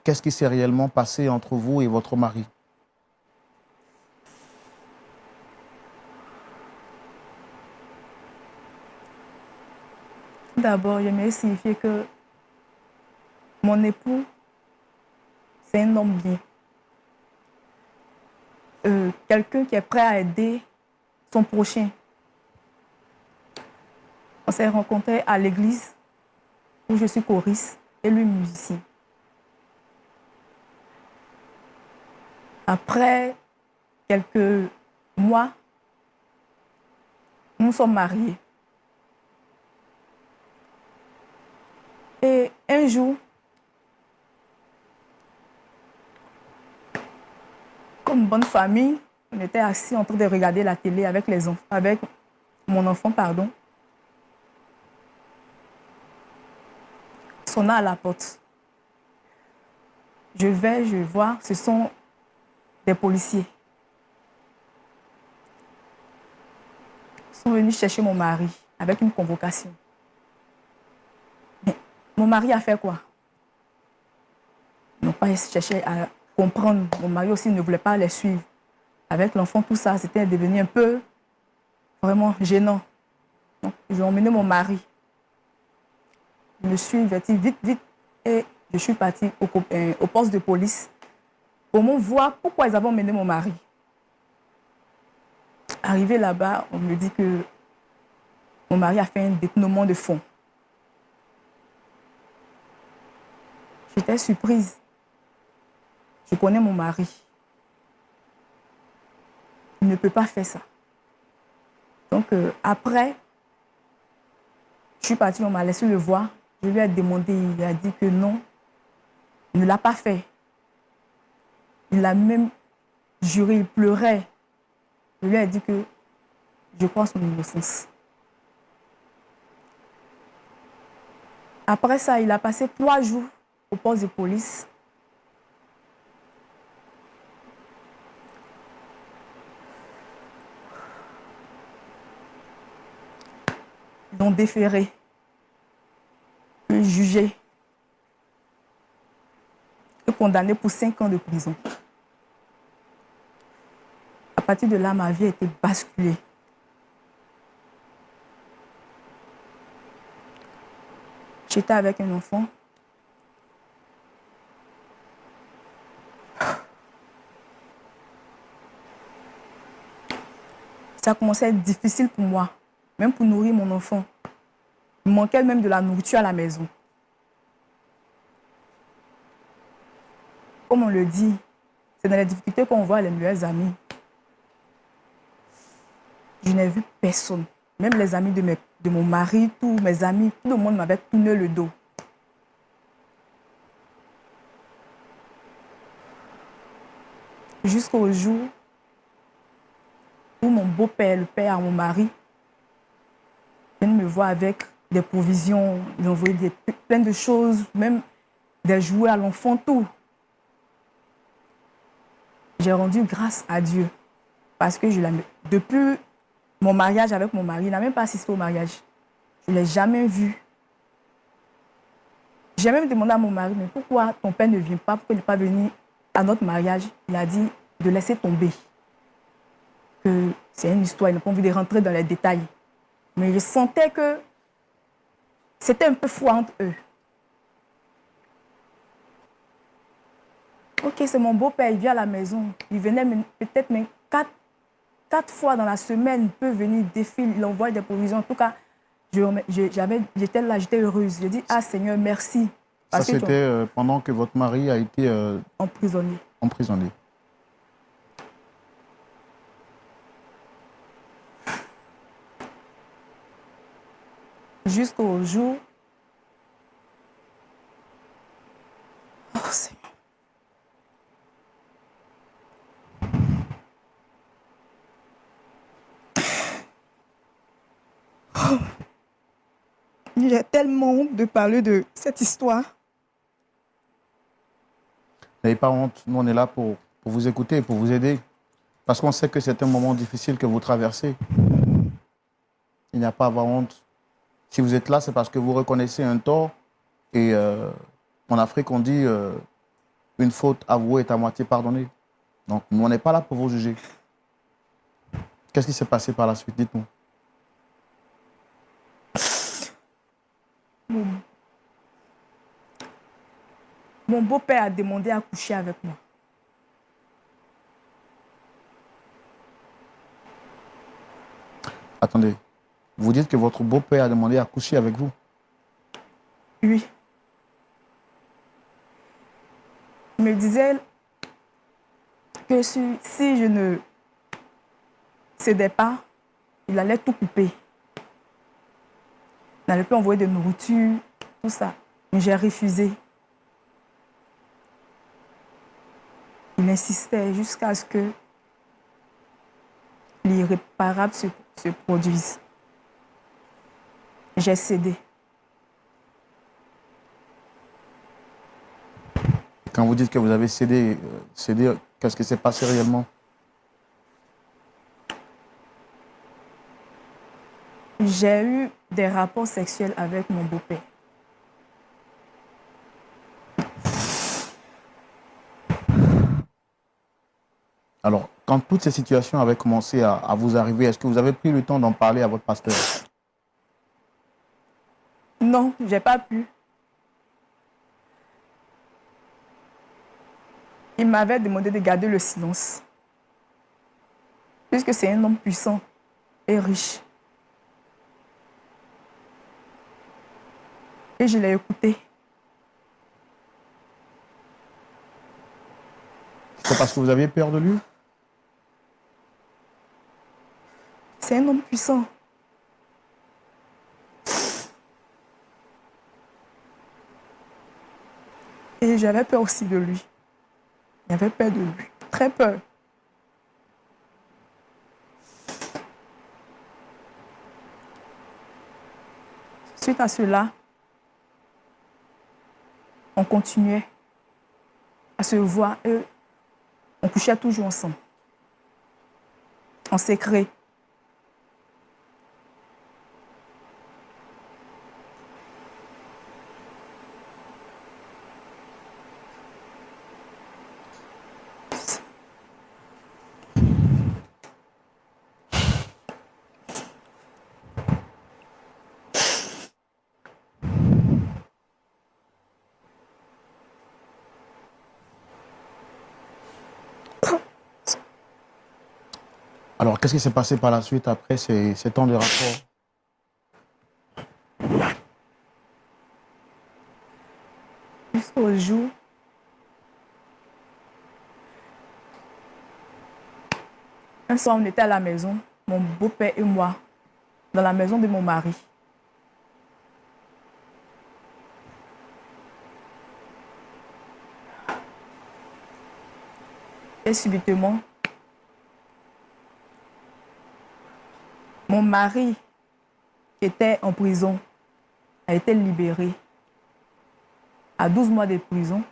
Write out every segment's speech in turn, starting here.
qu'est-ce qui s'est réellement passé entre vous et votre mari? D'abord, j'aimerais signifier que mon époux, c'est un homme bien. Quelqu'un qui est prêt à aider son prochain. On s'est rencontrés à l'église où je suis choriste et lui musicien. Après quelques mois, nous sommes mariés. Et un jour, comme bonne famille, on était assis en train de regarder la télé avec les enfants, avec mon enfant, pardon. Sonna à la porte. Je vois, ce sont des policiers. Ils sont venus chercher mon mari avec une convocation. Mais mon mari a fait quoi? Ils n'ont pas cherché à comprendre. Mon mari aussi ne voulait pas les suivre. Avec l'enfant, tout ça, c'était devenu un peu vraiment gênant. Donc, j'ai emmené mon mari. Je me suis vêtue vite, vite, et je suis partie au poste de police pour me voir pourquoi ils avaient emmené mon mari. Arrivé là-bas, on me dit que mon mari a fait un détournement de fonds. J'étais surprise. Je connais mon mari. Il ne peut pas faire ça. Donc après, je suis partie, on m'a laissé le voir. Je lui ai demandé, il a dit que non, il ne l'a pas fait. Il a même juré, il pleurait. Je lui ai dit que je crois son innocence. Après ça, il a passé 3 jours au poste de police. Ils l'ont déféré, puis jugé et condamné pour 5 ans de prison. À partir de là, ma vie a été basculée. J'étais avec un enfant. Ça a commencé à être difficile pour moi, même pour nourrir mon enfant. Il manquait même de la nourriture à la maison. Comme on le dit, c'est dans les difficultés qu'on voit les meilleurs amis. Je n'ai vu personne. Même les amis de mon mari, tous mes amis, tout le monde m'avait tourné le dos. Jusqu'au jour où mon beau-père, le père à mon mari, vient me voir avec des provisions, il envoyait plein de choses, même des jouets à l'enfant, tout. J'ai rendu grâce à Dieu parce que depuis mon mariage avec mon mari, il n'a même pas assisté au mariage. Je ne l'ai jamais vu. J'ai même demandé à mon mari, mais pourquoi ton père ne vient pas, pourquoi il n'est pas venu à notre mariage? Il a dit de laisser tomber. Que c'est une histoire, il n'a pas envie de rentrer dans les détails. Mais je sentais que c'était un peu fou entre eux. Ok, c'est mon beau-père, il vient à la maison. Il venait peut-être même 4 fois dans la semaine, il peut venir, défile, il envoie des provisions. En tout cas, j'étais là, j'étais heureuse. J'ai dit, ah Seigneur, merci. Ça, c'était pendant que votre mari a été emprisonné. Emprisonné. Jusqu'au jour... Oh Seigneur. Oh. J'ai tellement honte de parler de cette histoire. N'ayez pas honte, nous on est là pour vous écouter, pour vous aider. Parce qu'on sait que c'est un moment difficile que vous traversez. Il n'y a pas à avoir honte. Si vous êtes là, c'est parce que vous reconnaissez un tort. Et en Afrique, on dit une faute avouée est à moitié pardonnée. Donc, nous, on n'est pas là pour vous juger. Qu'est-ce qui s'est passé par la suite? Dites-nous. Mon beau-père a demandé à coucher avec moi. Attendez. Vous dites que votre beau-père a demandé à coucher avec vous? Oui. Il me disait que si je ne cédais pas, il allait tout couper. Il n'allait plus envoyer de nourriture, tout ça. Mais j'ai refusé. Il insistait jusqu'à ce que l'irréparable se produise. J'ai cédé. Quand vous dites que vous avez cédé, qu'est-ce qui s'est passé réellement? J'ai eu des rapports sexuels avec mon beau-père. Alors, quand toutes ces situations avaient commencé à vous arriver, est-ce que vous avez pris le temps d'en parler à votre pasteur? Non, je n'ai pas pu. Il m'avait demandé de garder le silence. Puisque c'est un homme puissant et riche. Et je l'ai écouté. C'est parce que vous aviez peur de lui? C'est un homme puissant. Et j'avais peur aussi de lui. J'avais peur de lui. Très peur. Suite à cela, on continuait à se voir et on couchait toujours ensemble. En secret. Alors, qu'est-ce qui s'est passé par la suite après ces temps de rapport? Jusqu'au jour un soir, on était à la maison, mon beau-père et moi, dans la maison de mon mari. Et subitement, mon mari, qui était en prison, a été libéré. À 12 mois de prison,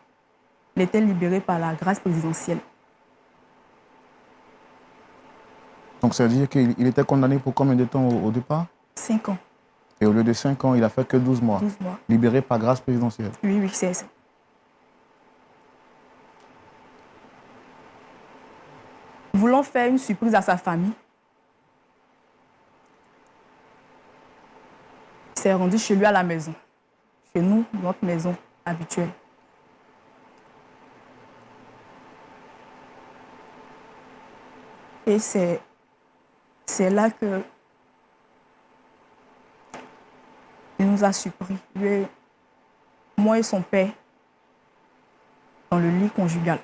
il était libéré par la grâce présidentielle. Donc, ça veut dire qu'il était condamné pour combien de temps au départ? 5 ans. Et au lieu de 5 ans, il a fait que 12 mois. 12 mois. Libéré par grâce présidentielle. Oui, oui, c'est ça. Voulant faire une surprise à sa famille, il s'est rendu chez lui à la maison. Chez nous, notre maison habituelle. Et c'est là que il nous a surpris, moi et son père, dans le lit conjugal.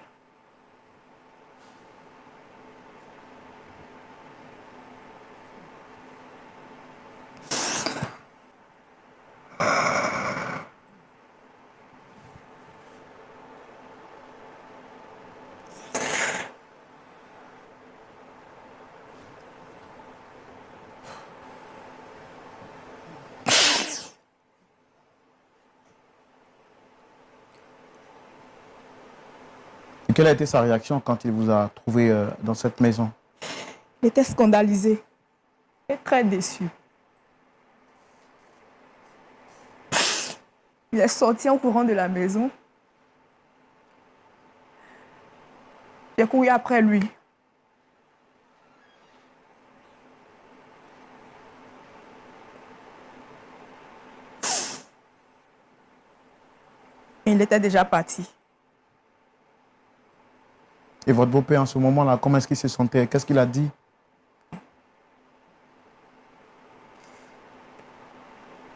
Et quelle a été sa réaction quand il vous a trouvé dans cette maison? Il était scandalisé et très déçu. Il est sorti en courant de la maison. J'ai couru après lui. Et il était déjà parti. Et votre beau-père, en ce moment-là, comment est-ce qu'il se sentait? Qu'est-ce qu'il a dit?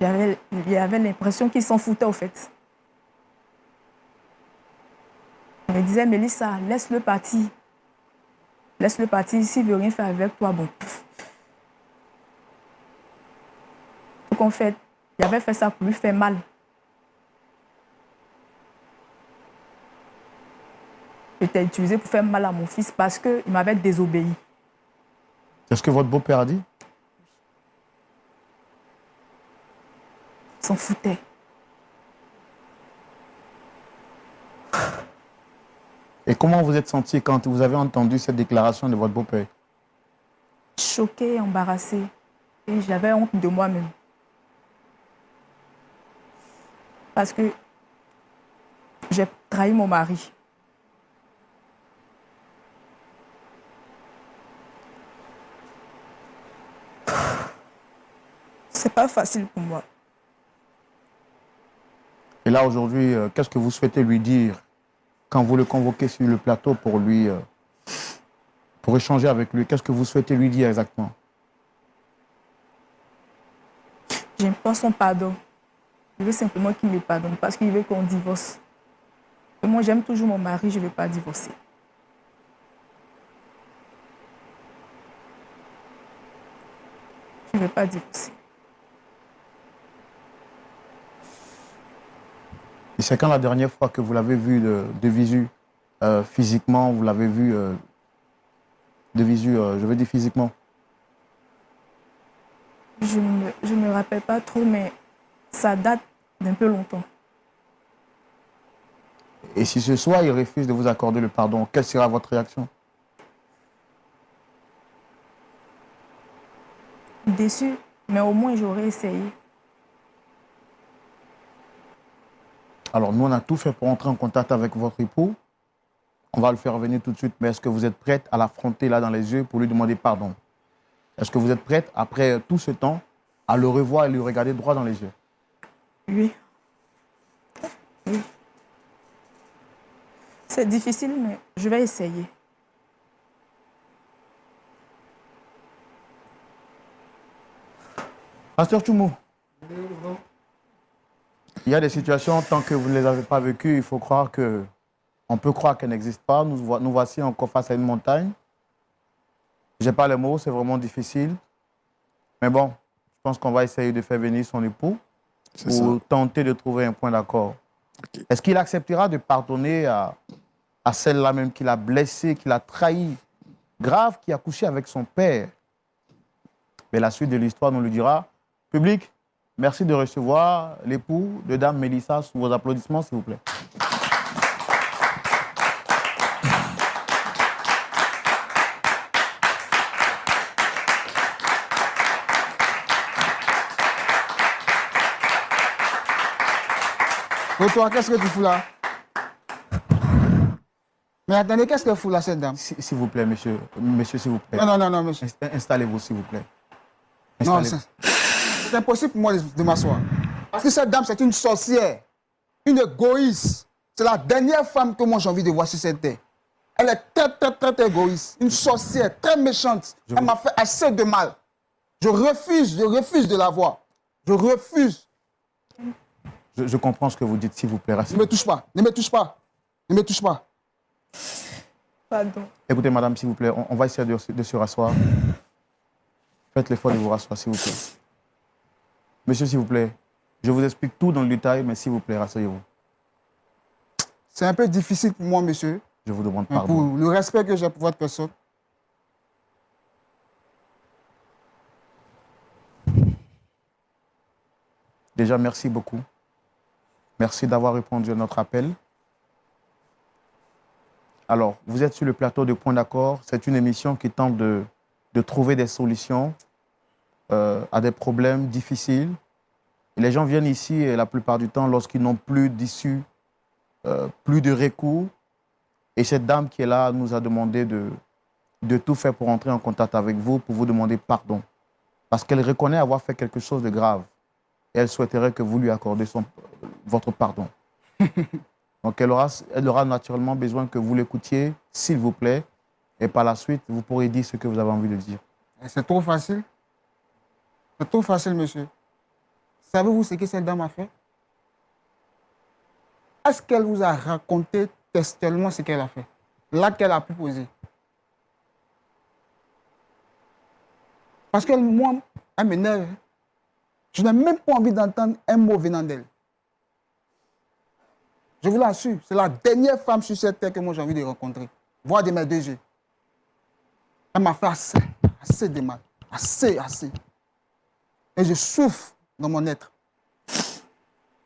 Il y avait l'impression qu'il s'en foutait, au fait. Il me disait, Mélissa, laisse-le partir. Laisse-le partir. S'il ne veut rien faire avec toi, bon. Donc, en fait, il avait fait ça pour lui faire mal. J'étais utilisé pour faire mal à mon fils parce qu'il m'avait désobéi. C'est ce que votre beau-père a dit? Il s'en foutait. Et comment vous êtes senti quand vous avez entendu cette déclaration de votre beau-père? Choquée, embarrassée. Et j'avais honte de moi-même. Parce que j'ai trahi mon mari. C'est pas facile pour moi. Et là, aujourd'hui, qu'est-ce que vous souhaitez lui dire quand vous le convoquez sur le plateau pour échanger avec lui? Qu'est-ce que vous souhaitez lui dire exactement? J'aime pas son pardon. Je veux simplement qu'il me pardonne parce qu'il veut qu'on divorce. Et moi, j'aime toujours mon mari, je ne veux pas divorcer. Je ne veux pas divorcer. Et c'est quand la dernière fois que vous l'avez vu de visu, physiquement, vous l'avez vu de visu, je veux dire physiquement? Je ne me rappelle pas trop, mais ça date d'un peu longtemps. Et si ce soir, il refuse de vous accorder le pardon, quelle sera votre réaction? Déçue, mais au moins j'aurais essayé. Alors, nous, on a tout fait pour entrer en contact avec votre époux. On va le faire venir tout de suite, mais est-ce que vous êtes prête à l'affronter là dans les yeux pour lui demander pardon? Est-ce que vous êtes prête, après tout ce temps, à le revoir et lui regarder droit dans les yeux? Oui. Oui. C'est difficile, mais je vais essayer. Pasteur Tchoumou, il y a des situations, tant que vous ne les avez pas vécues, il faut croire que, on peut croire qu'elles n'existent pas. Nous voici encore face à une montagne. Je n'ai pas les mots, c'est vraiment difficile. Mais bon, je pense qu'on va essayer de faire venir son époux pour tenter de trouver un point d'accord. Okay. Est-ce qu'il acceptera de pardonner à celle-là même qui l'a blessé, qui l'a trahi, grave, qui a couché avec son père? Mais la suite de l'histoire nous le dira. Public, merci de recevoir l'époux de Dame Mélissa sous vos applaudissements, s'il vous plaît. Et toi, qu'est-ce que tu fous là? Mais attendez, qu'est-ce que fout là, cette dame? S'il vous plaît, monsieur. Monsieur, s'il vous plaît. Non, monsieur. Installez-vous, s'il vous plaît. Non, c'est impossible pour moi de m'asseoir. Parce que cette dame, c'est une sorcière. Une égoïste. C'est la dernière femme que moi j'ai envie de voir sur cette terre. Elle est très égoïste. Une sorcière, très méchante. Elle m'a fait assez de mal. Je refuse de la voir. Je refuse. Je comprends ce que vous dites, s'il vous plaît. Ne me touche pas, ne me touche pas, ne me touche pas. Pardon. Écoutez, madame, s'il vous plaît, on va essayer de se rasseoir. Faites l'effort de vous rasseoir, s'il vous plaît. Monsieur, s'il vous plaît, je vous explique tout dans le détail, mais s'il vous plaît, rasseyez-vous. C'est un peu difficile pour moi, monsieur. Je vous demande pardon. Pour le respect que j'ai pour votre personne. Déjà, merci beaucoup. Merci d'avoir répondu à notre appel. Alors, vous êtes sur le plateau de Point d'accord. C'est une émission qui tente de trouver des solutions à des problèmes difficiles. Et les gens viennent ici, et la plupart du temps, lorsqu'ils n'ont plus d'issue, plus de recours, Et cette dame qui est là nous a demandé de tout faire pour entrer en contact avec vous, pour vous demander pardon. Parce qu'elle reconnaît avoir fait quelque chose de grave. Et elle souhaiterait que vous lui accordez votre pardon. Donc elle aura naturellement besoin que vous l'écoutiez, s'il vous plaît. Et par la suite, vous pourrez dire ce que vous avez envie de dire. C'est trop facile. C'est trop facile, monsieur. Savez-vous ce que cette dame a fait? Est-ce qu'elle vous a raconté textuellement ce qu'elle a fait? Là qu'elle a pu poser. Parce que moi, elle m'énerve. Je n'ai même pas envie d'entendre un mot venant d'elle. Je vous l'assure, c'est la dernière femme sur cette terre que moi j'ai envie de rencontrer. Voir de mes deux yeux. Elle m'a fait assez de mal. Assez. Et je souffre dans mon être.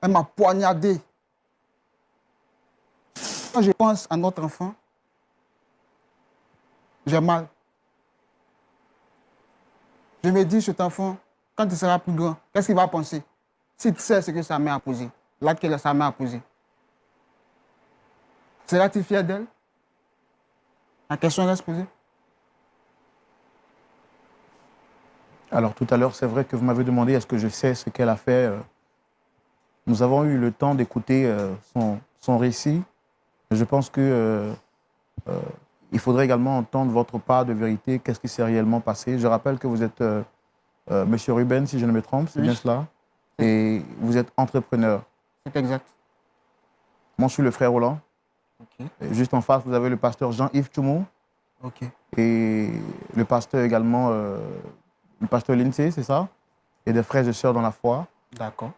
Elle m'a poignardé. Quand je pense à notre enfant, j'ai mal. Je me dis, cet enfant, quand il sera plus grand, qu'est-ce qu'il va penser? S'il sait ce que sa mère a posé, là que sa mère a posé. Seras-tu fier d'elle? La question reste posée. Alors tout à l'heure, c'est vrai que vous m'avez demandé est-ce que je sais ce qu'elle a fait. Nous avons eu le temps d'écouter son récit. Je pense que il faudrait également entendre votre part de vérité. Qu'est-ce qui s'est réellement passé? Je rappelle que vous êtes Monsieur Ruben, si je ne me trompe, c'est bien cela. Et vous êtes entrepreneur. C'est exact. Moi, je suis le frère Roland. Okay. Et juste en face, vous avez le pasteur Jean-Yves Toumou. Okay. Et le pasteur également, le pasteur Lindsay, c'est ça? Et des frères et sœurs dans la foi. D'accord.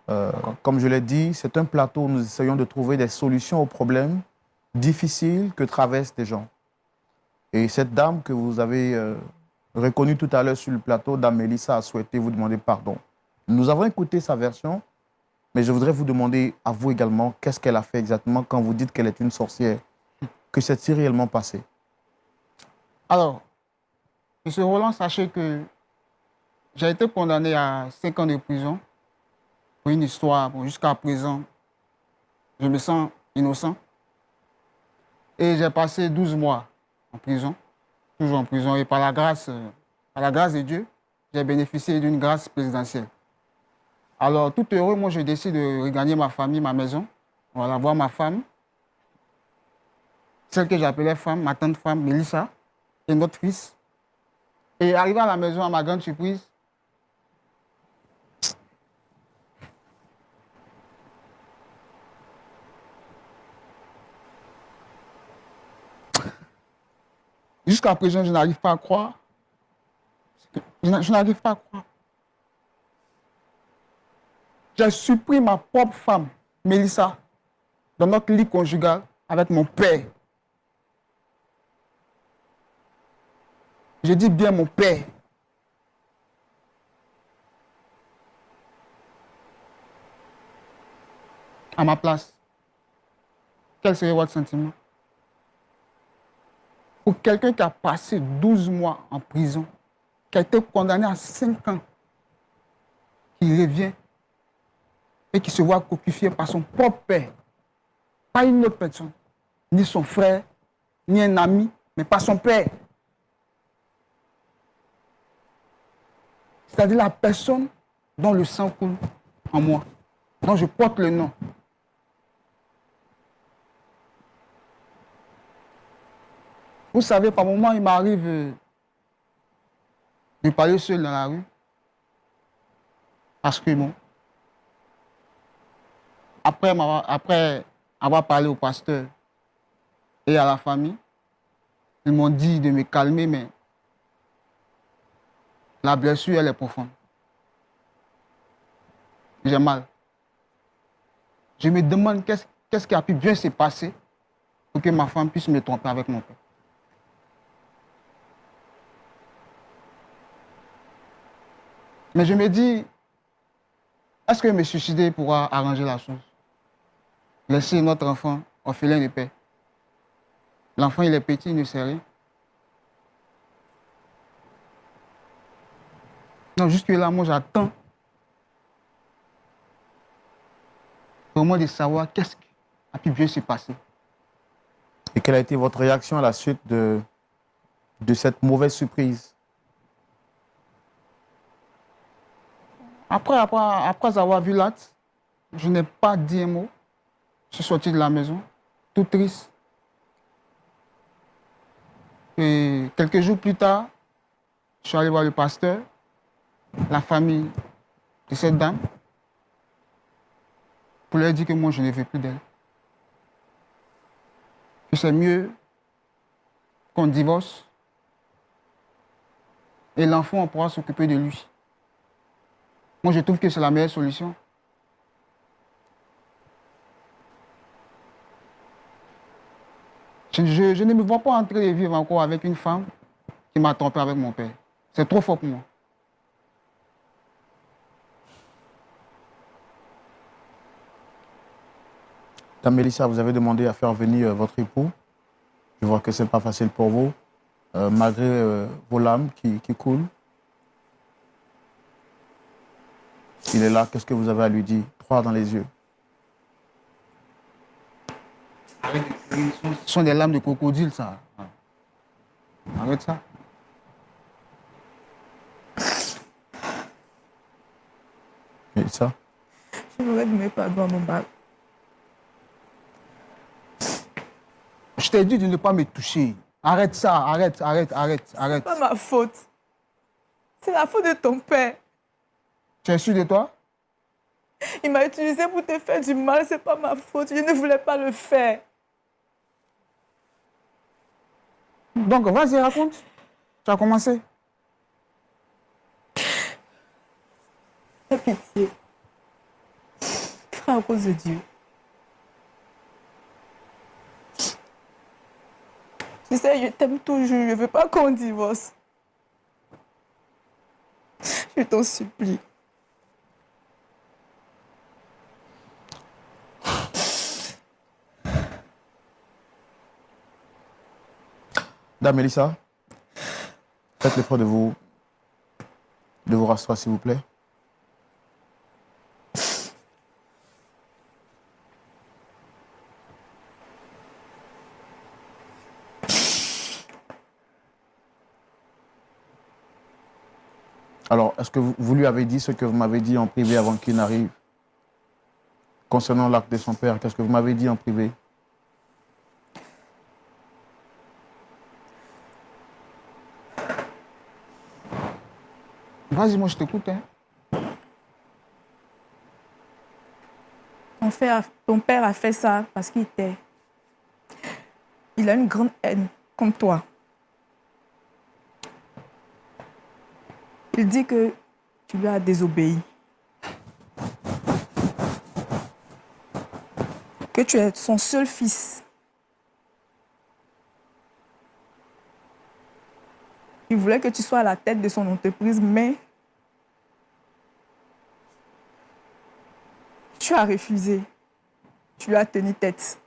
Comme je l'ai dit, c'est un plateau où nous essayons de trouver des solutions aux problèmes difficiles que traversent les gens. Et cette dame que vous avez reconnue tout à l'heure sur le plateau, Dame Mélissa, a souhaité vous demander pardon. Nous avons écouté sa version, mais je voudrais vous demander à vous également qu'est-ce qu'elle a fait exactement quand vous dites qu'elle est une sorcière. Que s'est-il réellement passé? Alors, M. Roland, sachez que j'ai été condamné à 5 ans de prison pour une histoire. Bon, jusqu'à présent, je me sens innocent. Et j'ai passé 12 mois en prison, toujours en prison. Et par la grâce de Dieu, j'ai bénéficié d'une grâce présidentielle. Alors, tout heureux, moi, je décide de regagner ma famille, ma maison. Voilà, voir ma femme, celle que j'appelais femme, ma tante femme, Mélissa, et notre fils. Et arrivé à la maison, à ma grande surprise, jusqu'à présent, je n'arrive pas à croire. Je n'arrive pas à croire. J'ai surpris ma propre femme, Mélissa, dans notre lit conjugal avec mon père. Je dis bien mon père. À ma place, quel serait votre sentiment? Pour quelqu'un qui a passé 12 mois en prison, qui a été condamné à 5 ans, qui revient et qui se voit coquifié par son propre père, pas une autre personne, ni son frère, ni un ami, mais par son père. C'est-à-dire la personne dont le sang coule en moi, dont je porte le nom. Vous savez, par moments, il m'arrive de parler seul dans la rue. Parce que bon, après avoir parlé au pasteur et à la famille, ils m'ont dit de me calmer, mais la blessure, elle est profonde. J'ai mal. Je me demande qu'est-ce qui a pu bien se passer pour que ma femme puisse me tromper avec mon père. Mais je me dis, est-ce que me suicider pourra arranger la chose? Laisser notre enfant orphelin de père. L'enfant, il est petit, il ne sait rien. Non, jusque-là, moi, j'attends vraiment de savoir qu'est-ce qui a pu bien se passer. Et quelle a été votre réaction à la suite de cette mauvaise surprise? Après avoir vu l'acte, je n'ai pas dit un mot. Je suis sorti de la maison, tout triste. Et quelques jours plus tard, je suis allé voir le pasteur, la famille de cette dame, pour leur dire que moi, je ne veux plus d'elle. Que c'est mieux qu'on divorce et l'enfant, on pourra s'occuper de lui. Moi, je trouve que c'est la meilleure solution. Je ne me vois pas en train de vivre encore avec une femme qui m'a trompé avec mon père. C'est trop fort pour moi. Dame Mélissa, vous avez demandé à faire venir votre époux. Je vois que ce n'est pas facile pour vous, malgré vos larmes qui coulent. Il est là, qu'est-ce que vous avez à lui dire? Droit dans les yeux. Ce sont des larmes de crocodile, ça. Arrête ça. Mélissa? Je voudrais demander pardon à mon mari. Je t'ai dit de ne pas me toucher. Arrête ça, arrête. C'est pas ma faute. C'est la faute de ton père. Tu es sûr de toi? Il m'a utilisé pour te faire du mal, c'est pas ma faute. Je ne voulais pas le faire. Donc, vas-y, raconte. Tu as commencé. Fais pitié. Frère, à cause de Dieu. Tu sais, je t'aime toujours. Je ne veux pas qu'on divorce. Je t'en supplie. Dame Mélissa, faites l'effort de vous rasseoir, s'il vous plaît. Alors, est-ce que vous lui avez dit ce que vous m'avez dit en privé avant qu'il n'arrive? Concernant l'acte de son père, qu'est-ce que vous m'avez dit en privé? Vas-y, moi, je t'écoute. Hein. Ton père a fait ça parce qu'il t'aime. Il a une grande haine comme toi. Il dit que tu lui as désobéi. Que tu es son seul fils. Il voulait que tu sois à la tête de son entreprise, mais tu as refusé. Tu lui as tenu tête.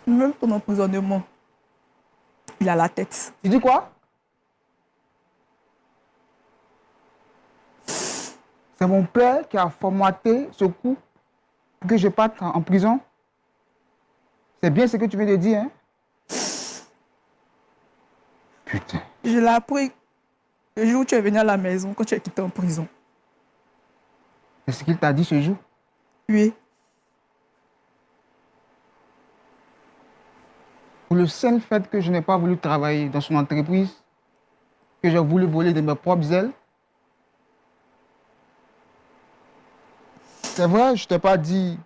Même ton emprisonnement, il a la tête. Tu dis quoi? C'est mon père qui a formaté ce coup pour que je parte en prison. C'est bien ce que tu viens de dire, hein? Putain. Je l'ai appris le jour où tu es venu à la maison, quand tu es quitté en prison. C'est ce qu'il t'a dit ce jour? Oui. Pour le seul fait que je n'ai pas voulu travailler dans son entreprise, que j'ai voulu voler de mes propres ailes. C'est vrai, je ne t'ai pas dit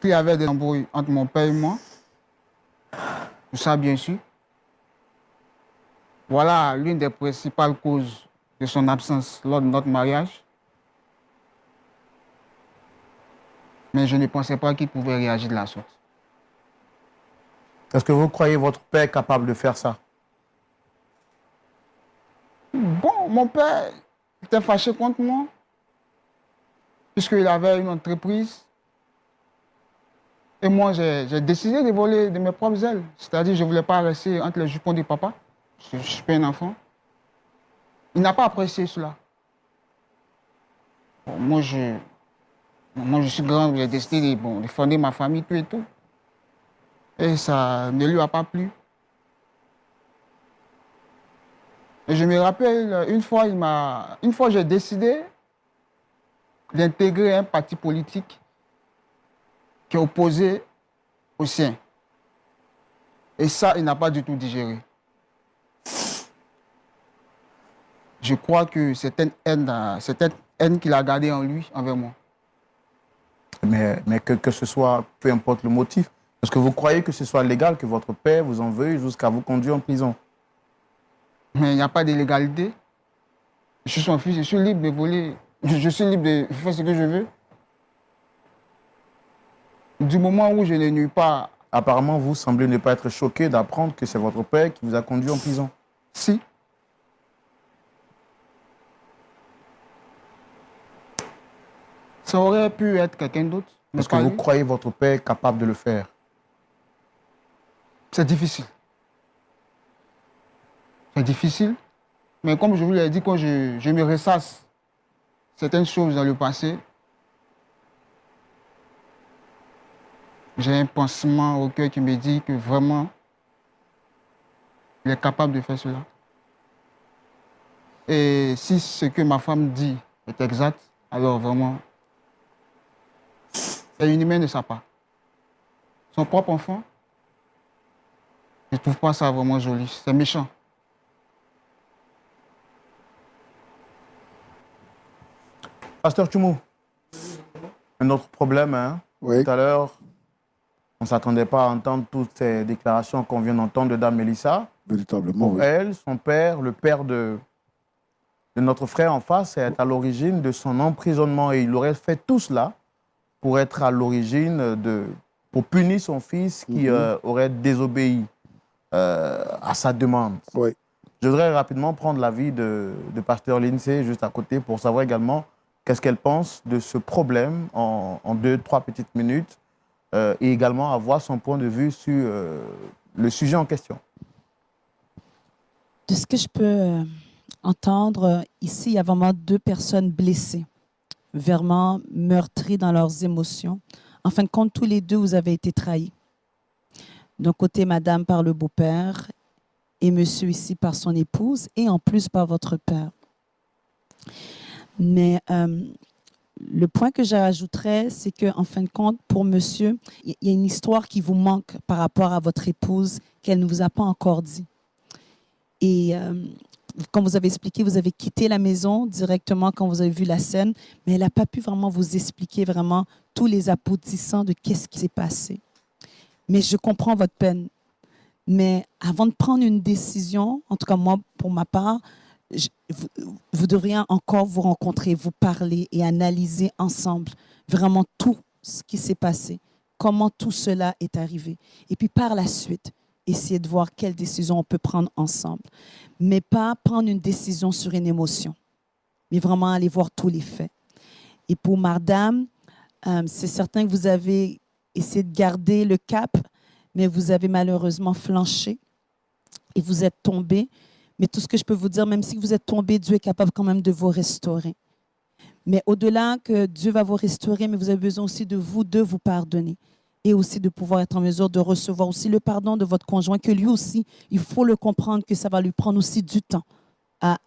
qu'il y avait des embrouilles entre mon père et moi. Ça, bien sûr. Voilà l'une des principales causes de son absence lors de notre mariage. Mais je ne pensais pas qu'il pouvait réagir de la sorte. Est-ce que vous croyez votre père capable de faire ça? Bon, mon père était fâché contre moi, puisqu'il avait une entreprise. Et moi, j'ai décidé de voler de mes propres ailes. C'est-à-dire, je ne voulais pas rester entre les jupons du papa. Je ne suis pas un enfant. Il n'a pas apprécié cela. Bon, moi, je suis grand, j'ai décidé de fonder ma famille, tout et tout. Et ça ne lui a pas plu. Et je me rappelle, une fois j'ai décidé d'intégrer un parti politique qui est opposé au sien. Et ça, il n'a pas du tout digéré. Je crois que c'est une haine qu'il a gardée en lui, envers moi. Mais que ce soit, peu importe le motif, est-ce que vous croyez que ce soit légal que votre père vous en veuille jusqu'à vous conduire en prison? Mais il n'y a pas d'illégalité. Je suis son fils, je suis libre de voler. Je suis libre de faire ce que je veux. Du moment où je ne nuis pas... Apparemment, vous semblez ne pas être choqué d'apprendre que c'est votre père qui vous a conduit en prison. Si. Ça aurait pu être quelqu'un d'autre. Est-ce que vous croyez votre père capable de le faire? C'est difficile. C'est difficile. Mais comme je vous l'ai dit, quand je me ressasse certaines choses dans le passé, j'ai un pansement au cœur qui me dit que vraiment, il est capable de faire cela. Et si ce que ma femme dit est exact, alors vraiment, c'est inhumain de sa part. Son propre enfant, je ne trouve pas ça vraiment joli. C'est méchant. Pasteur Tchoumou, un autre problème, hein? Oui. Tout à l'heure, on ne s'attendait pas à entendre toutes ces déclarations qu'on vient d'entendre de Dame Mélissa. Véritablement, Pour oui. elle, son père, le père de notre frère en face, est à l'origine de son emprisonnement. Et il aurait fait tout cela pour être à l'origine pour punir son fils qui aurait désobéi à sa demande. Oui. Je voudrais rapidement prendre l'avis de Pasteur Lindsay juste à côté pour savoir également qu'est-ce qu'elle pense de ce problème en 2-3 petites minutes et également avoir son point de vue sur le sujet en question. De ce que je peux entendre, ici, il y a vraiment 2 personnes blessées, vraiment meurtries dans leurs émotions. En fin de compte, tous les 2, vous avez été trahis. D'un côté, madame par le beau-père et monsieur ici par son épouse et en plus par votre père. Mais le point que j'ajouterais, c'est qu'en fin de compte, pour monsieur, il y a une histoire qui vous manque par rapport à votre épouse qu'elle ne vous a pas encore dit. Et comme vous avez expliqué, vous avez quitté la maison directement quand vous avez vu la scène, mais elle n'a pas pu vraiment vous expliquer vraiment tous les aboutissants de qu'est-ce qui s'est passé. Mais je comprends votre peine. Mais avant de prendre une décision, en tout cas moi, pour ma part, vous devriez encore vous rencontrer, vous parler et analyser ensemble vraiment tout ce qui s'est passé, comment tout cela est arrivé. Et puis par la suite, essayer de voir quelle décision on peut prendre ensemble. Mais pas prendre une décision sur une émotion, mais vraiment aller voir tous les faits. Et pour madame, c'est certain que vous avez essayé de garder le cap, mais vous avez malheureusement flanché et vous êtes tombé. Mais tout ce que je peux vous dire, même si vous êtes tombé, Dieu est capable quand même de vous restaurer. Mais au-delà que Dieu va vous restaurer, mais vous avez besoin aussi de vous deux vous pardonner. Et aussi de pouvoir être en mesure de recevoir aussi le pardon de votre conjoint, que lui aussi, il faut le comprendre que ça va lui prendre aussi du temps à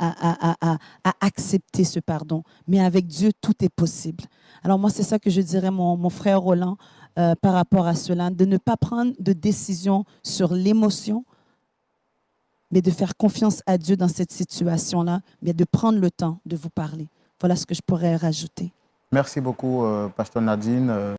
accepter ce pardon. Mais avec Dieu, tout est possible. Alors moi, c'est ça que je dirais, mon frère Roland, par rapport à cela, de ne pas prendre de décision sur l'émotion, mais de faire confiance à Dieu dans cette situation-là, mais de prendre le temps de vous parler. Voilà ce que je pourrais rajouter. Merci beaucoup, Pasteur Nadine.